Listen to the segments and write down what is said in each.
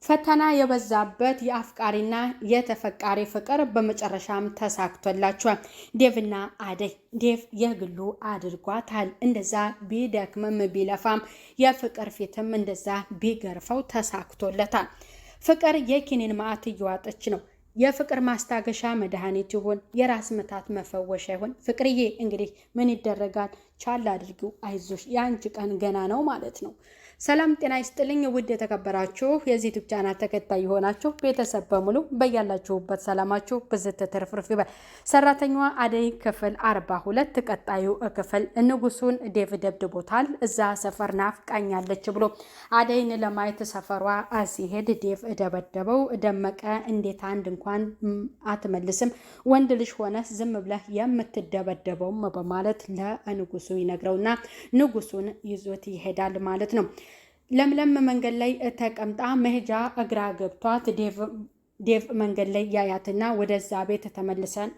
ፈተና የበዛበት የአፍቃሪና የተፈቃሪ ፍቅር በመጨረሻም ተሳክቶላቸዋል። ዴቭና አደይ ዴቭ የግሉ አድርጓታል። እንደዛ ቢደክምም ቢለፋም የፍቅር ፊትም እንደዛ ቢገርፈው ተሳክቶለታል። ፍቅር የኪኒን ማዕት እየዋጠች ነው። የፍቅር ማስታገሻ መድኃኒት ይሁን የራስ ምታት መፈወሻ ይሁን ፍቅርዬ እንግዲህ ምን ይደረጋል፣ ቻል አድርጊው፣ አይዞሽ የአንቺ ቀን ገና ነው ማለት ነው። ሰላም ጤና ይስጥልኝ ውድ የተከበራችሁ የዚህ ዩቲዩብ ቻናል ተከታይ የሆናችሁ ቤተሰብ በሙሉ በያላችሁበት ሰላማችሁ ብዝት ትርፍርፍ ይበል። ሰራተኛዋ አደይ ክፍል 42 ቀጣዩ ክፍል ንጉሱን ዴቭ ደብድቦታል። እዛ ሰፈር ናፍቃኛለች ብሎ አደይን ለማየት ሰፈሯ ሲሄድ ዴቭ ደበደበው። ደመቀ እንዴት አንድ እንኳን አትመልስም ወንድ ልጅ ሆነ ዝም ብለህ የምትደበደበውም በማለት ለንጉሱ ይነግረውና ንጉሱን ይዞት ይሄዳል ማለት ነው። ለምለም መንገድ ላይ ተቀምጣ መሄጃ እግራ ገብቷት ዴቭ መንገድ ላይ ያያትና ወደዛ ቤት ተመልሰን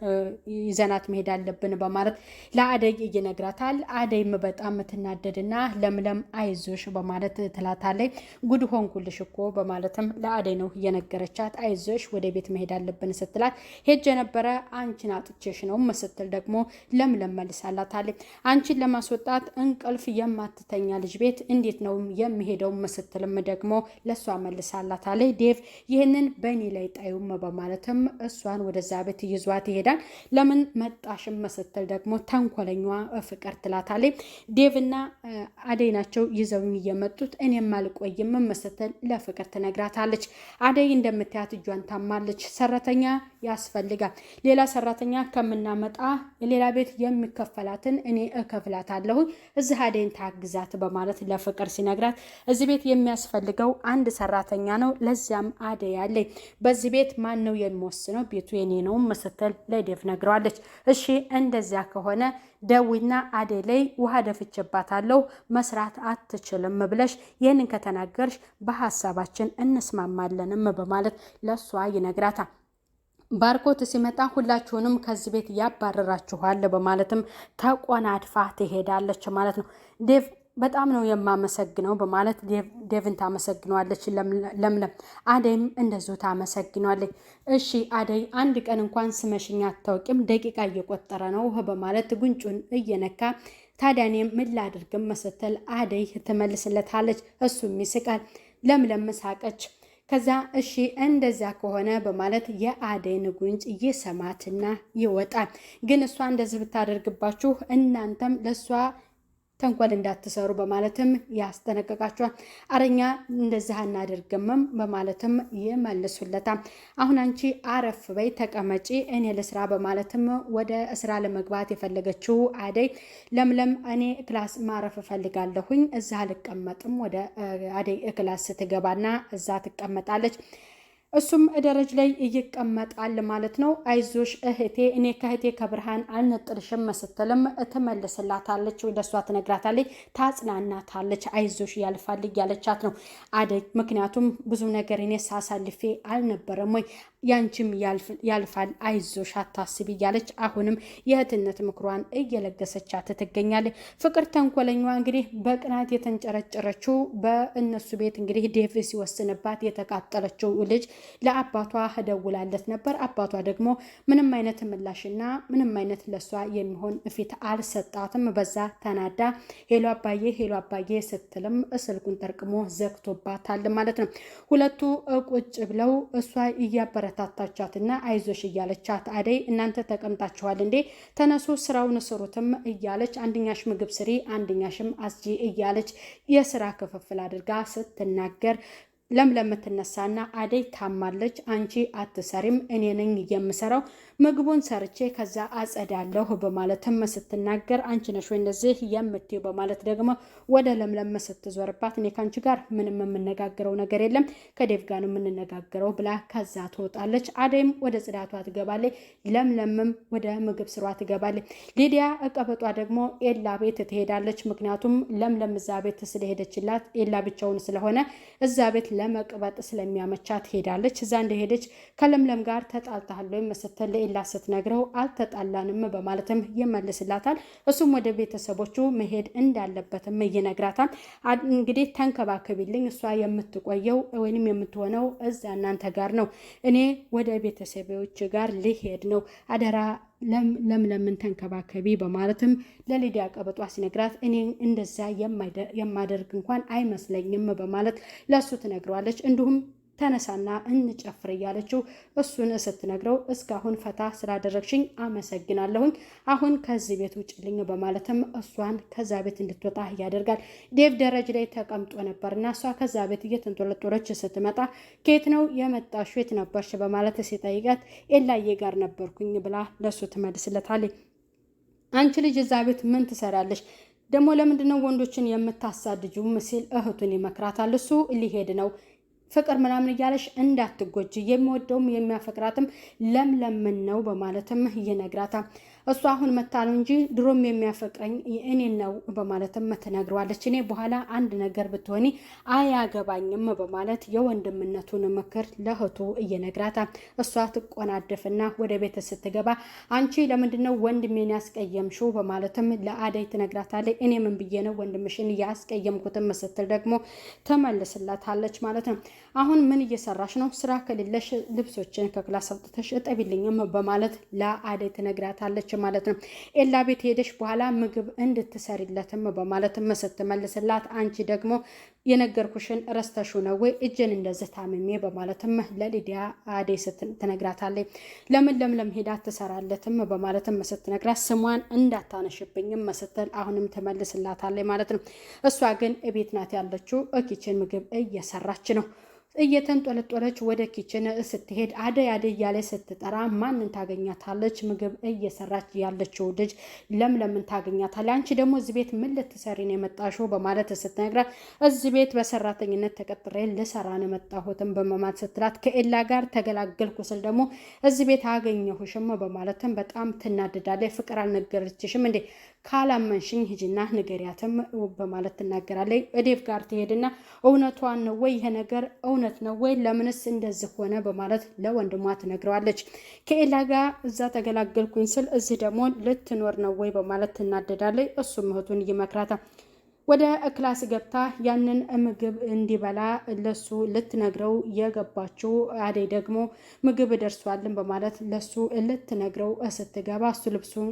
ይዘናት መሄድ አለብን በማለት ለአደይ ይነግራታል። አደይም በጣም ትናደድና ለምለም አይዞሽ በማለት ትላታለች። ጉድ ሆንኩልሽ እኮ በማለትም ለአደይ ነው እየነገረቻት አይዞሽ ወደ ቤት መሄድ አለብን ስትላት ሄጀ ነበረ አንቺን አጥቼሽ ነው ስትል ደግሞ ለምለም መልሳላታለች። አንቺን ለማስወጣት እንቅልፍ የማትተኛ ልጅ ቤት እንዴት ነው የሚሄደው ስትልም ደግሞ ለሷ መልሳላታለች። ዴቭ ይህንን በእኔ ላይ ጣዩም በማለትም እሷን ወደዛ ቤት ይዟት ይሄዳል። ለምን መጣሽም ስትል ደግሞ ተንኮለኛዋ ፍቅር ትላታለች። ዴቭና አደይ ናቸው ይዘውኝ እየመጡት እኔም አልቆይም ስትል ለፍቅር ትነግራታለች። አደይ እንደምታያት እጇን ታማለች። ሰራተኛ ያስፈልጋል። ሌላ ሰራተኛ ከምናመጣ ሌላ ቤት የሚከፈላትን እኔ እከፍላታለሁ፣ እዚህ አደይን ታግዛት በማለት ለፍቅር ሲነግራት እዚህ ቤት የሚያስፈልገው አንድ ሰራተኛ ነው፣ ለዚያም አደይ አለኝ። በዚህ ቤት ማን ነው የሚወስነው? ቤቱ የኔ ነው ስትል ለዴቭ ነግረዋለች። እሺ እንደዚያ ከሆነ ደዊና አደይ ላይ ውሃ ደፍቼባታለሁ መስራት አትችልም ብለሽ ይህንን ከተናገርሽ በሀሳባችን እንስማማለንም በማለት ለሷ ይነግራታል። ባርኮት ሲመጣ ሁላችሁንም ከዚህ ቤት ያባረራችኋል በማለትም ተቆናድፋ ትሄዳለች ማለት ነው። ዴቭ በጣም ነው የማመሰግነው በማለት ዴቭን ታመሰግነዋለች። ለምለም አደይም እንደዚሁ ታመሰግነዋለች። እሺ አደይ አንድ ቀን እንኳን ስመሽኛ አታውቂም፣ ደቂቃ እየቆጠረ ነው በማለት ጉንጩን እየነካ ታዲያ እኔ ምን ላድርግም ስትል አደይ ትመልስለታለች። እሱም ይስቃል። ለምለም ሳቀች። ከዛ እሺ እንደዚያ ከሆነ በማለት የአደይን ጉንጭ ይሰማትና ይወጣል። ግን እሷ እንደዚህ ብታደርግባችሁ እናንተም ለሷ ተንኮል እንዳትሰሩ በማለትም ያስጠነቀቃቸዋል። አረኛ እንደዚህ አናደርግምም በማለትም ይመልሱለታል። አሁን አንቺ አረፍ በይ ተቀመጪ እኔ ለስራ በማለትም ወደ ስራ ለመግባት የፈለገችው አደይ ለምለም እኔ ክላስ ማረፍ እፈልጋለሁኝ እዛ አልቀመጥም ወደ አደይ ክላስ ስትገባና እዛ ትቀመጣለች። እሱም ደረጃ ላይ ይቀመጣል ማለት ነው። አይዞሽ እህቴ እኔ ከእህቴ ከብርሃን አልነጥልሽም ስትልም ትመልስላታለች። ወደሷ ትነግራታለች፣ ታጽናናታለች። አይዞሽ ያልፋል እያለቻት ነው አደይ። ምክንያቱም ብዙ ነገር እኔ ሳሳልፌ አልነበረም ወይ ያንቺም ያልፋል አይዞሽ አታስቢ እያለች አሁንም የእህትነት ምክሯን እየለገሰቻት ትገኛለች። ፍቅር ተንኮለኛዋ እንግዲህ በቅናት የተንጨረጨረችው በእነሱ ቤት እንግዲህ ዴቭ ሲወስንባት የተቃጠለችው ልጅ ለአባቷ ደውላለት ነበር። አባቷ ደግሞ ምንም አይነት ምላሽና ምንም አይነት ለሷ የሚሆን ፊት አልሰጣትም። በዛ ተናዳ ሄሎ አባዬ ስትልም ስልኩን ጠርቅሞ ዘግቶባታል ማለት ነው። ሁለቱ ቁጭ ብለው እሷ እያበረታታቻትና አይዞሽ እያለቻት አደይ እናንተ ተቀምጣችኋል እንዴ ተነሱ ስራውን ስሩትም እያለች አንደኛሽ ምግብ ስሪ አንደኛሽም አስጂ እያለች የስራ ክፍፍል አድርጋ ስትናገር ለምለም ትነሳና አደይ ታማለች፣ አንቺ አትሰሪም እኔ ነኝ የምሰራው ምግቡን ሰርቼ ከዛ አጸዳለሁ በማለትም ስትናገር አንቺ ነሽ ወይ እንደዚህ የምትይው በማለት ደግሞ ወደ ለምለም ስትዞርባት እኔ ካንቺ ጋር ምንም የምነጋገረው ነገር የለም ከዴቭ ጋር ነው የምንነጋገረው ብላ ከዛ ትወጣለች። አደይም ወደ ጽዳቷ ትገባለች፣ ለምለምም ወደ ምግብ ስሯ ትገባለች። ሊዲያ እቀበጧ ደግሞ ኤላ ቤት ትሄዳለች። ምክንያቱም ለምለም እዛ ቤት ስለሄደችላት ኤላ ብቻውን ስለሆነ እዛ ቤት ለመቅበጥ ስለሚያመቻት ሄዳለች። እዛ እንደሄደች ከለምለም ጋር ተጣልተሃል ወይም ስትል ለኤላ ስትነግረው አልተጣላንም በማለትም ይመልስላታል። እሱም ወደ ቤተሰቦቹ መሄድ እንዳለበትም ይነግራታል። እንግዲህ ተንከባከቢልኝ፣ እሷ የምትቆየው ወይንም የምትሆነው እዛ እናንተ ጋር ነው፣ እኔ ወደ ቤተሰቦች ጋር ልሄድ ነው፣ አደራ ለምለምን ተንከባከቢ በማለትም ለሊዲያ ቀበጧ ሲነግራት እኔ እንደዛ የማደርግ እንኳን አይመስለኝም በማለት ለሱ ትነግረዋለች። እንዲሁም ተነሳና እንጨፍር እያለችው እሱን ስትነግረው እስካሁን ፈታ ስላደረግሽኝ አመሰግናለሁኝ፣ አሁን ከዚህ ቤት ውጭልኝ በማለትም እሷን ከዛ ቤት እንድትወጣ ያደርጋል። ዴቭ ደረጃ ላይ ተቀምጦ ነበርና እሷ ከዛ ቤት እየተንጦለጦለች ስትመጣ ከየት ነው የመጣሽው? የት ነበርሽ? በማለት ሲጠይቃት ኤላዬ ጋር ነበርኩኝ ብላ ለሱ ትመልስለታለች። አንቺ ልጅ እዛ ቤት ምን ትሰራለሽ? ደግሞ ለምንድነው ወንዶችን የምታሳድጁም? ሲል እህቱን ይመክራታል። እሱ ሊሄድ ነው ፍቅር ምናምን እያለሽ እንዳትጎጂ፣ የሚወደውም የሚያፈቅራትም ለምለምን ነው በማለትም ይነግራታል። እሱ አሁን መታ ነው እንጂ ድሮም የሚያፈቅረኝ እኔን ነው በማለትም ትነግረዋለች። እኔ በኋላ አንድ ነገር ብትሆኒ አያገባኝም በማለት የወንድምነቱን ምክር ለእህቱ እየነግራታል። እሷ ትቆናደፍና ወደ ቤት ስትገባ አንቺ ለምንድነው ወንድሜን ያስቀየምሽው በማለትም ለአደይ ትነግራታለች። እኔ ምን ብዬ ነው ወንድምሽን ያስቀየምኩትም ስትል ደግሞ ተመልስላታለች ማለት ነው። አሁን ምን እየሰራሽ ነው? ስራ ከሌለሽ ልብሶችን ከክላስ አውጥተሽ እጠቢልኝም በማለት ለአደይ ትነግራታለች ማለት ነው። ኤላ ቤት ሄደሽ በኋላ ምግብ እንድትሰሪለትም በማለትም ስትመልስላት አንቺ ደግሞ የነገርኩሽን ረስተሽው ነው ወይ እጄን እንደዚህ ታምሜ በማለትም ለሊዲያ አደይ ስትነግራታለች። ለምለም ሄዳ ትሰራለትም በማለትም ስትነግራት ስሟን እንዳታነሽብኝም ስትል አሁንም ትመልስላታለች ማለት ነው። እሷ ግን እቤት ናት ያለችው፣ ኪችን ምግብ እየሰራች ነው። እየተንጦለጦለች ወደ ኪችን ስትሄድ አደይ እያለ ስትጠራ ማንን ታገኛታለች? ምግብ እየሰራች ያለችው ልጅ ለምለምን ታገኛታለች። አንቺ ደግሞ እዚህ ቤት ምን ልትሰሪ ነው የመጣሽው? በማለት ስትነግራት እዚህ ቤት በሰራተኝነት ተቀጥሬ ልሰራ ነው የመጣሁትም በማለት ስትላት ከኤላ ጋር ተገላገልኩ ስል ደግሞ እዚህ ቤት አገኘሁሽም በማለትም በጣም ትናደዳለች። ፍቅር አልነገረችሽም እንዴ? ካላመንሽኝ ሂጂና ንገሪያትም በማለት ትናገራለች። ዴቭ ጋር ትሄድና እውነቷን ነው ወይ ይሄ ነገር እውነት ነው ወይ? ለምንስ እንደዚህ ሆነ? በማለት ለወንድሟ ትነግረዋለች። ከኤላ ጋር እዛ ተገላገልኩኝ ስል እዚህ ደግሞ ልትኖር ነው ወይ? በማለት ትናደዳለች። እሱም እህቱን ይመክራታል። ወደ ክላስ ገብታ ያንን ምግብ እንዲበላ ለሱ ልትነግረው የገባችው አደይ ደግሞ ምግብ ደርሷልን በማለት ለሱ ልትነግረው ስትገባ እሱ ልብሱን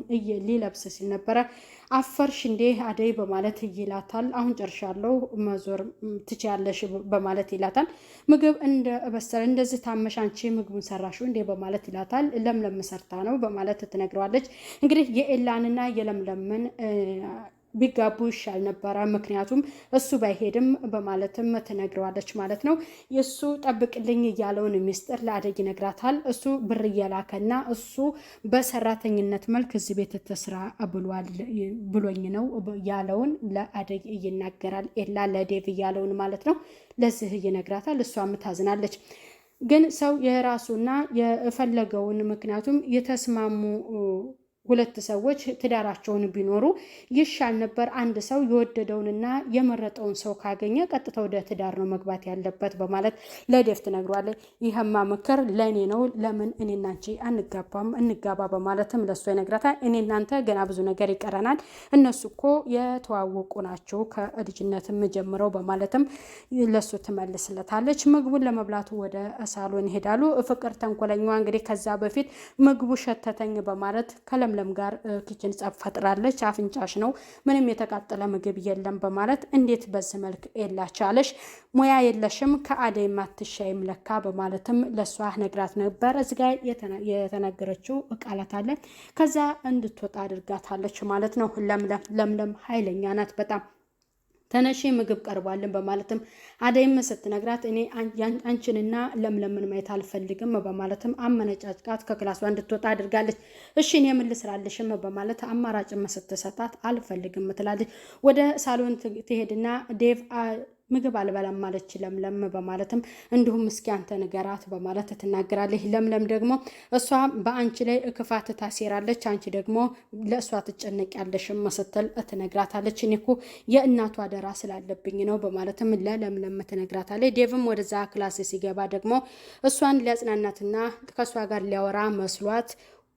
ሊለብስ ሲል ነበረ። አፈርሽ እንዴ አደይ በማለት ይላታል። አሁን ጨርሻለሁ መዞር ትችያለሽ በማለት ይላታል። ምግብ እንደበሰለ እንደዚህ ታመሽ አንቺ ምግቡን ሰራሽው እንዴ በማለት ይላታል። ለምለም ሰርታ ነው በማለት ትነግረዋለች። እንግዲህ የኤላንና የለምለምን ቢጋቡ ይሻል ነበረ፣ ምክንያቱም እሱ ባይሄድም በማለትም ትነግረዋለች ማለት ነው። የእሱ ጠብቅልኝ እያለውን ሚስጥር ለአደይ ይነግራታል። እሱ ብር እየላከና እሱ በሰራተኝነት መልክ እዚህ ቤት ትስራ ብሎኝ ነው ያለውን ለአደይ ይናገራል። ኤላ ለዴቭ እያለውን ማለት ነው። ለዚህ ይነግራታል። እሷም ታዝናለች። ግን ሰው የራሱና የፈለገውን ምክንያቱም የተስማሙ ሁለት ሰዎች ትዳራቸውን ቢኖሩ ይሻል ነበር። አንድ ሰው የወደደውንና የመረጠውን ሰው ካገኘ ቀጥታ ወደ ትዳር ነው መግባት ያለበት በማለት ለዴቭ ትነግሯለች። ይህማ ምክር ለእኔ ነው፣ ለምን እኔ እናንቺ አንጋባም? እንጋባ በማለትም ለሱ ይነግራታል። እኔ እናንተ ገና ብዙ ነገር ይቀረናል፣ እነሱ እኮ የተዋወቁ ናቸው ከልጅነትም ጀምረው በማለትም ለሱ ትመልስለታለች። ምግቡን ለመብላቱ ወደ ሳሎን ይሄዳሉ። ፍቅር ተንኮለኛዋ እንግዲህ ከዛ በፊት ምግቡ ሸተተኝ በማለት ከለምለም ጋር ኪችን ጸብ ፈጥራለች። አፍንጫሽ ነው ምንም የተቃጠለ ምግብ የለም በማለት እንዴት በዚህ መልክ ኤላቻለሽ? ሙያ የለሽም ከአደይ ማትሻይም ለካ በማለትም ለሷ ነግራት ነበር። እዚህ ጋር የተናገረችው ቃላት አለ። ከዛ እንድትወጣ አድርጋታለች ማለት ነው። ለምለም ኃይለኛ ናት በጣም። ተነሺ ምግብ ቀርቧልን በማለትም አደይም ስትነግራት እኔ አንቺንና ለምለምን ማየት አልፈልግም በማለትም አመነጫጭቃት ከክላሷ እንድትወጣ አድርጋለች። እሺ እኔ ምን ልስራልሽም በማለት አማራጭም ስትሰጣት አልፈልግም ትላለች። ወደ ሳሎን ትሄድና ዴቭ ምግብ አልበላም ማለች ለምለም በማለትም እንዲሁም እስኪ አንተ ንገራት በማለት ትናገራለች። ለምለም ደግሞ እሷ በአንቺ ላይ ክፋት ታሴራለች፣ አንቺ ደግሞ ለእሷ ትጨነቂያለሽ ስትል ትነግራታለች። እኔ እኮ የእናቷ አደራ ስላለብኝ ነው በማለትም ለለምለም ትነግራታለች። ዴቭም ወደዛ ክላስ ሲገባ ደግሞ እሷን ሊያጽናናትና ከእሷ ጋር ሊያወራ መስሏት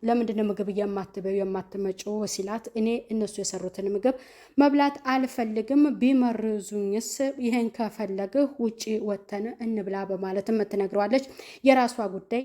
ለምንድነው ምግብ የማትበዩ የማትመጪው ሲላት እኔ እነሱ የሰሩትን ምግብ መብላት አልፈልግም፣ ቢመርዙኝስ ይሄን ከፈለግህ ውጪ ወተን እንብላ በማለትም ትነግረዋለች። የራሷ ጉዳይ